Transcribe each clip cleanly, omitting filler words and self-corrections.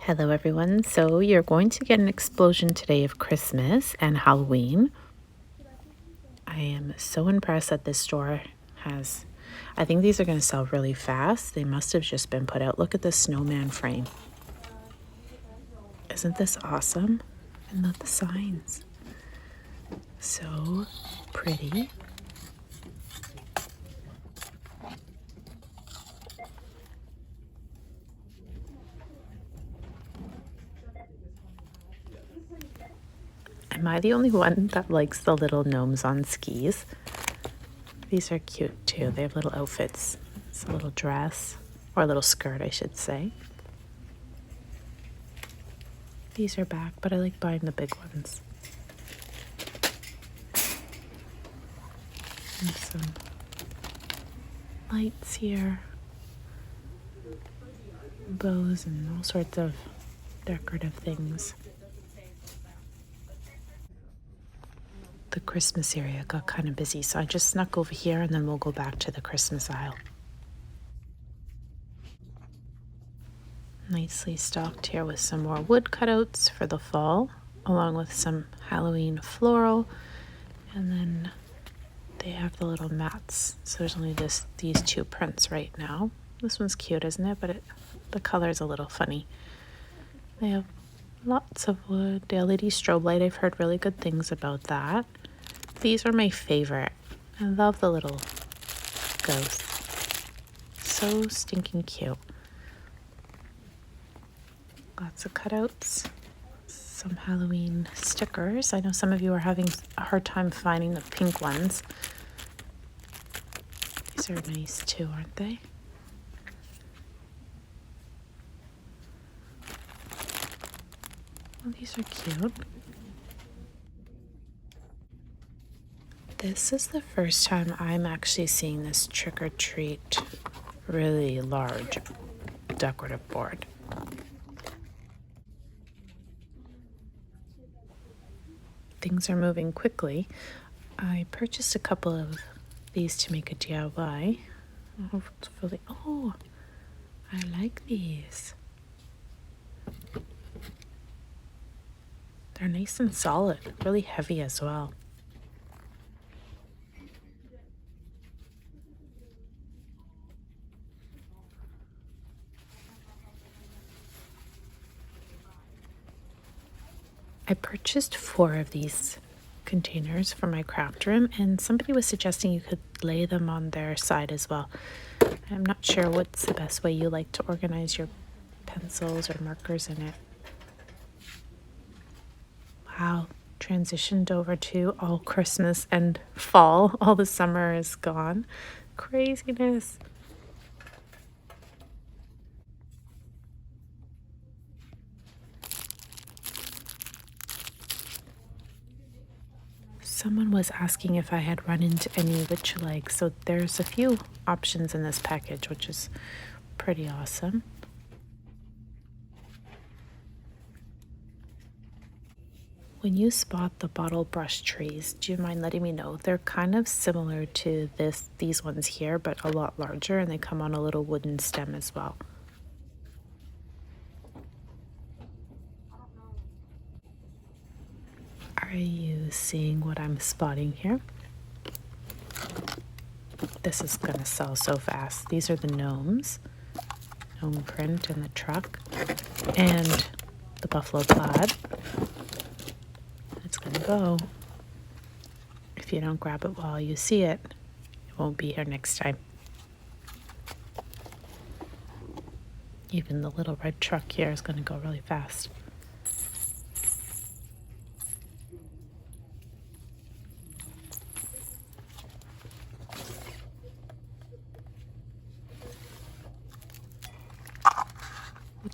Hello everyone. So you're going to get an explosion today of Christmas and Halloween. I am so impressed that this store has, I think these are going to sell really fast. They must have just been put out. Look at this snowman frame. Isn't this awesome? And look at the signs. So pretty. Am I the only one that likes the little gnomes on skis? These are cute too. They have little outfits. It's a little dress, or a little skirt, I should say. These are back, but I like buying the big ones. And some lights here. Bows and all sorts of decorative things. The Christmas area got kind of busy, so I just snuck over here and then we'll go back to the Christmas aisle. Nicely stocked here with some more wood cutouts for the fall, along with some Halloween floral. And then they have the little mats. So there's only these two prints right now. This one's cute, isn't it? But the color is a little funny. They have lots of wood. The LED strobe light, I've heard really good things about that. These are my favorite. I love the little ghosts. So stinking cute. Lots of cutouts. Some Halloween stickers. I know some of you are having a hard time finding the pink ones. These are nice too, aren't they? Oh, these are cute. This is the first time I'm actually seeing this trick or treat really large decorative board. Things are moving quickly. I purchased a couple of these to make a DIY. Hopefully, oh, I like these. They're nice and solid, really heavy as well. I purchased 4 of these containers for my craft room, and somebody was suggesting you could lay them on their side as well. I'm not sure what's the best way you like to organize your pencils or markers in it. Wow, transitioned over to all Christmas and fall. All the summer is gone. Craziness. Someone was asking if I had run into any witch legs, so there's a few options in this package, which is pretty awesome. When you spot the bottle brush trees, do you mind letting me know? They're kind of similar to these ones here, but a lot larger, and they come on a little wooden stem as well. Are you seeing what I'm spotting here? This is gonna sell so fast. These are the gnomes, gnome print in the truck, and the buffalo plaid. It's gonna go. If you don't grab it while you see it, it won't be here next time. Even the little red truck here is gonna go really fast.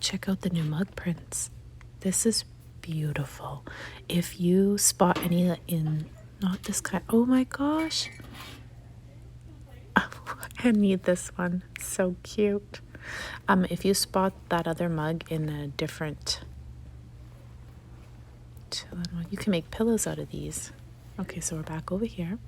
Check out the new mug prints. This is beautiful. If you spot any in, not this kind, oh my gosh. I need this one, so cute. If you spot that other mug in a different, you can make pillows out of these. Okay, so we're back over here.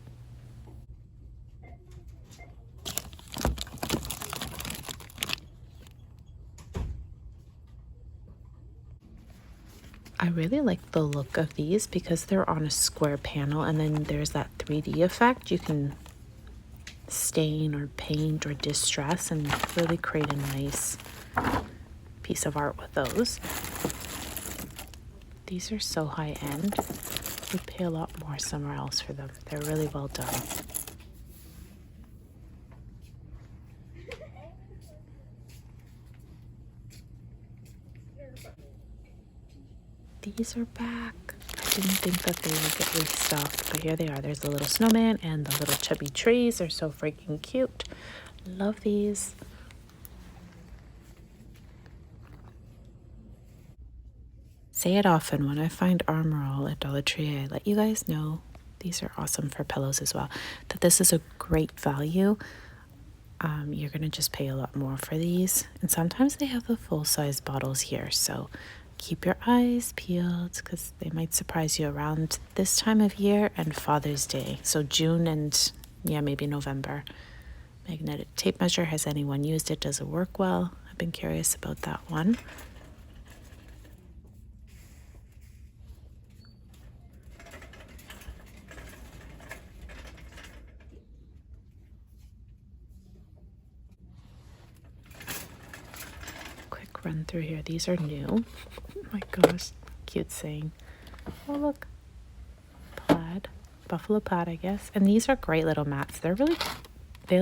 I really like the look of these because they're on a square panel, and then there's that 3D effect. You can stain or paint or distress and really create a nice piece of art with those. These are so high end. You'd pay a lot more somewhere else for them. They're really well done. These are back. I didn't think that they would get restocked, but here they are. There's the little snowman and the little chubby trees. They're so freaking cute. Love these. Say it often, when I find Armor All at Dollar Tree, I let you guys know, these are awesome for pillows as well, that this is a great value. You're going to just pay a lot more for these. And sometimes they have the full-size bottles here, so keep your eyes peeled because they might surprise you around this time of year and Father's Day. So June and, yeah, maybe November. Magnetic tape measure. Has anyone used it? Does it work well? I've been curious about that one. Quick run through here. These are new. Oh my gosh, cute saying. Oh look, plaid, buffalo plaid, I guess. And these are great little mats. They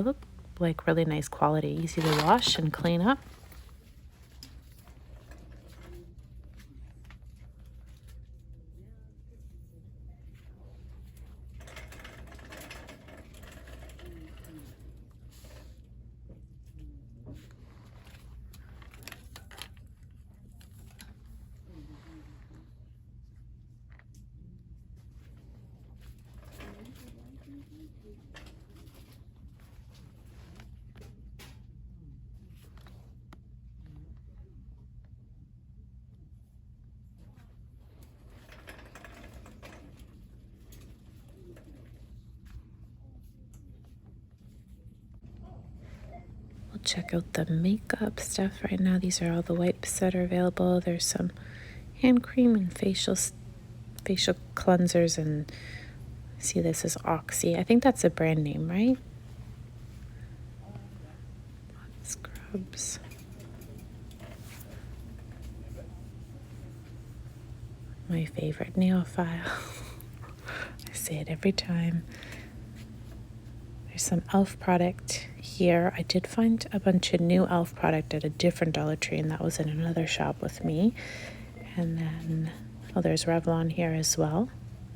look like really nice quality, easy to wash and clean up. We'll check out the makeup stuff right now. These are all the wipes that are available. There's some hand cream and facial cleansers, and see, this is Oxy. I think that's a brand name, right? Scrubs. My favorite nail file. I say it every time. There's some e.l.f. product here. I did find a bunch of new e.l.f. product at a different Dollar Tree, and that was in another shop with me. And then, oh, there's Revlon here as well.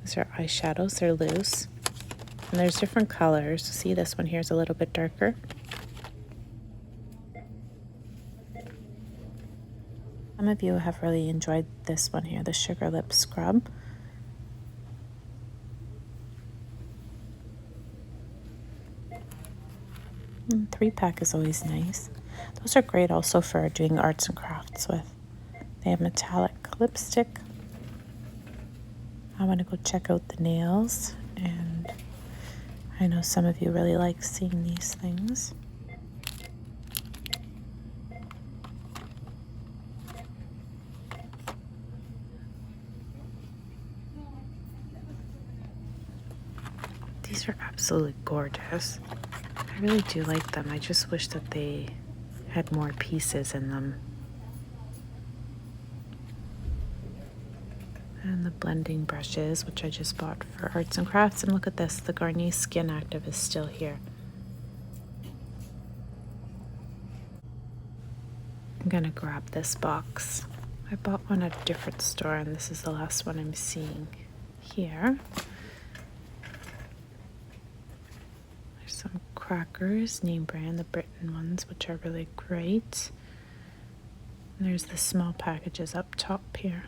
These are eyeshadows. They're loose. And there's different colors. See, this one here is a little bit darker. Some of you have really enjoyed this one here, the Sugar Lip Scrub. And 3-pack is always nice. Those are great also for doing arts and crafts with. They have metallic lipstick. I want to go check out the nails, and I know some of you really like seeing these things. These are absolutely gorgeous. I really do like them. I just wish that they had more pieces in them. And the blending brushes, which I just bought for arts and crafts. And look at this, the Garnier Skin Active is still here. I'm gonna grab this box. I bought one at a different store, and this is the last one I'm seeing here. There's some crackers, name brand, the Britain ones, which are really great. And there's the small packages up top here.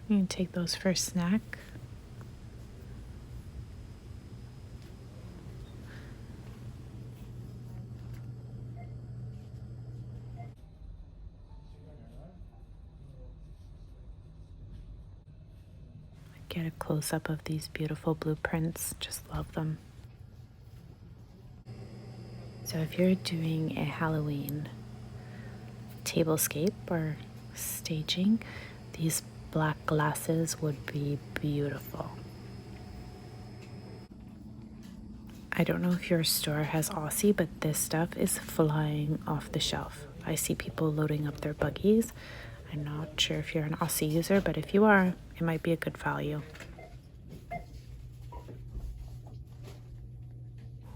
You can take those for a snack. Get a close-up of these beautiful blueprints. Just love them. So if you're doing a Halloween tablescape or staging, these black glasses would be beautiful. I don't know if your store has Aussie, but this stuff is flying off the shelf. I see people loading up their buggies. I'm not sure if you're an Aussie user, but if you are, it might be a good value.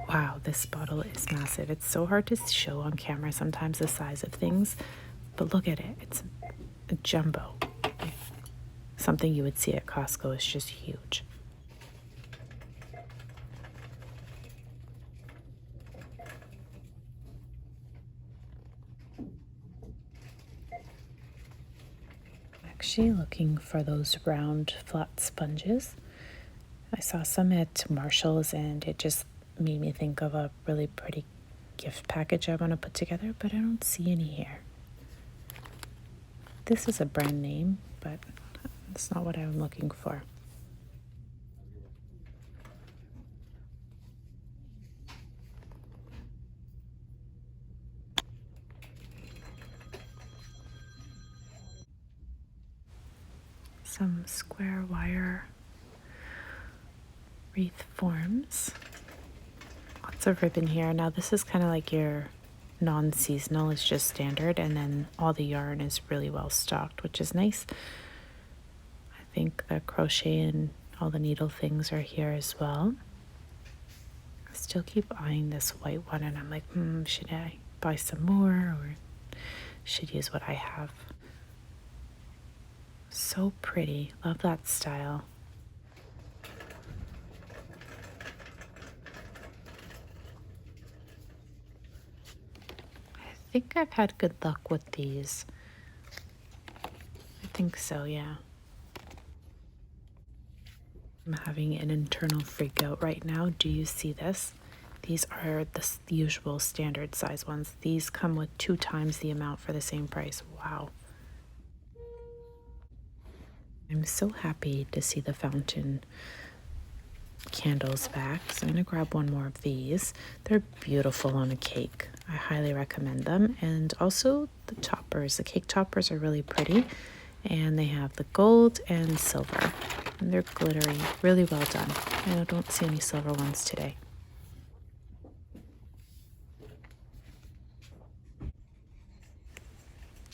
Wow, this bottle is massive. It's so hard to show on camera sometimes the size of things, but look at it. It's a jumbo. Something you would see at Costco is just huge. Actually looking for those round flat sponges. I saw some at Marshall's and it just made me think of a really pretty gift package I want to put together, but I don't see any here. This is a brand name, but that's not what I'm looking for. Some square wire wreath forms. Lots of ribbon here. Now this is kind of like your non-seasonal, it's just standard, and then all the yarn is really well stocked, which is nice. I think the crochet and all the needle things are here as well. I still keep eyeing this white one and I'm like, should I buy some more or should use what I have? So pretty. Love that style. I think I've had good luck with these. I think so, yeah. I'm having an internal freak out right now. Do you see this? These are the usual standard size ones. These come with 2 times the amount for the same price. Wow. I'm so happy to see the fountain candles back. So I'm going to grab one more of these. They're beautiful on a cake. I highly recommend them. And also the toppers. The cake toppers are really pretty. And they have the gold and silver. And they're glittery. Really well done. I don't see any silver ones today.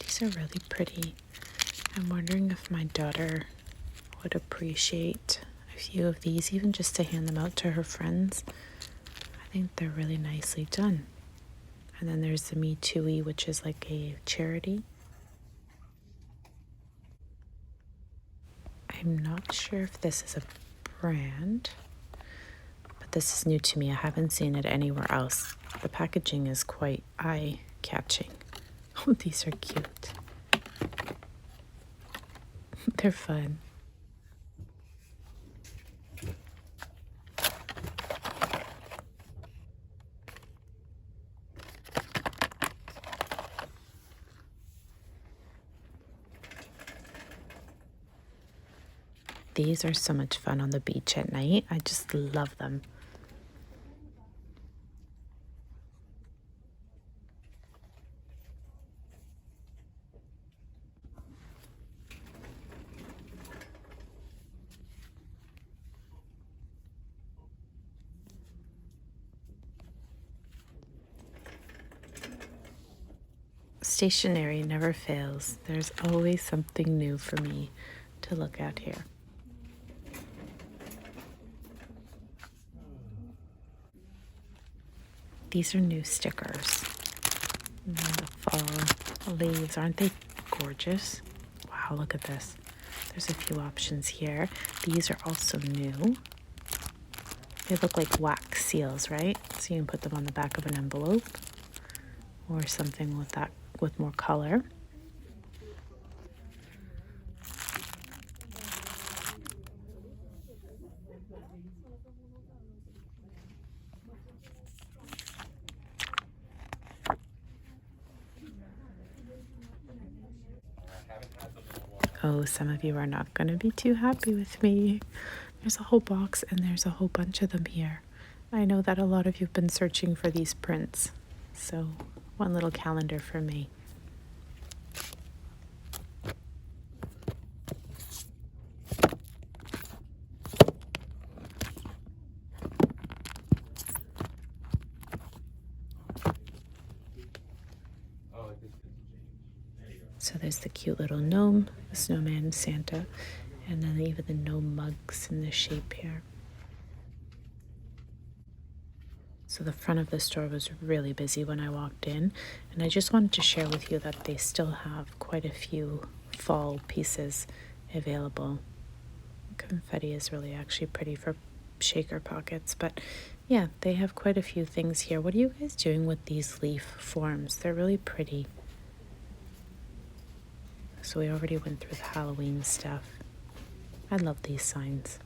These are really pretty. I'm wondering if my daughter would appreciate a few of these, even just to hand them out to her friends. I think they're really nicely done. And then there's the Me Too-y, which is like a charity. I'm not sure if this is a brand, but this is new to me. I haven't seen it anywhere else. The packaging is quite eye-catching. Oh, these are cute. They're fun. These are so much fun on the beach at night. I just love them. Stationery never fails. There's always something new for me to look at here. These are new stickers. And the fall leaves, aren't they gorgeous? Wow, look at this. There's a few options here. These are also new. They look like wax seals, right? So you can put them on the back of an envelope or something with that, with more color. Oh, some of you are not going to be too happy with me. There's a whole box and there's a whole bunch of them here. I know that a lot of you have been searching for these prints. So one little calendar for me. cute little gnome, the snowman, Santa, and then even the gnome mugs in the shape here. So the front of the store was really busy when I walked in, and I just wanted to share with you that they still have quite a few fall pieces available. Confetti is really actually pretty for shaker pockets, but yeah, they have quite a few things here. What are you guys doing with these leaf forms? They're really pretty. So we already went through the Halloween stuff. I love these signs.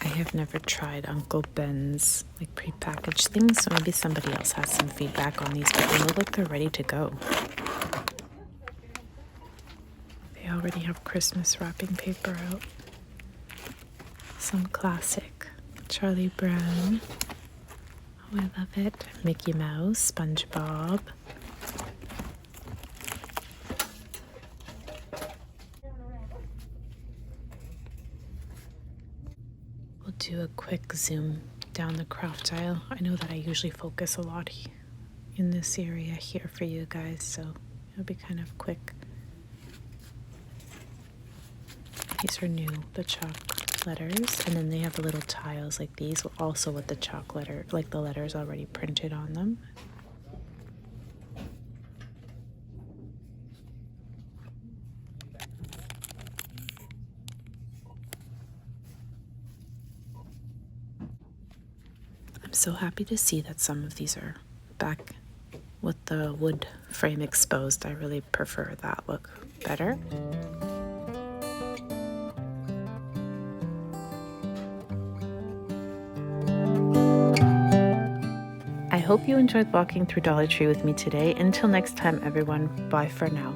I have never tried Uncle Ben's like prepackaged things, so maybe somebody else has some feedback on these, but they look like they're ready to go. They already have Christmas wrapping paper out. Some classic Charlie Brown. Oh, I love it. Mickey Mouse, SpongeBob. We'll do a quick zoom down the craft aisle. I know that I usually focus a lot in this area here for you guys, so it'll be kind of quick. These are new, the chalk letters, and then they have the little tiles like these, also with the chalk letter, like the letters already printed on them. I'm so happy to see that some of these are back with the wood frame exposed. I really prefer that look better. I hope you enjoyed walking through Dollar Tree with me today. Until next time, everyone, bye for now.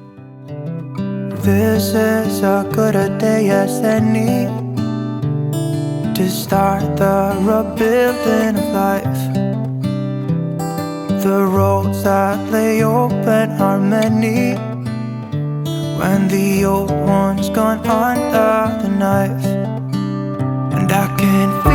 This is as good a day as any to start the rebuilding of life. The roads that lay open are many when the old one's gone under the knife, and I can feel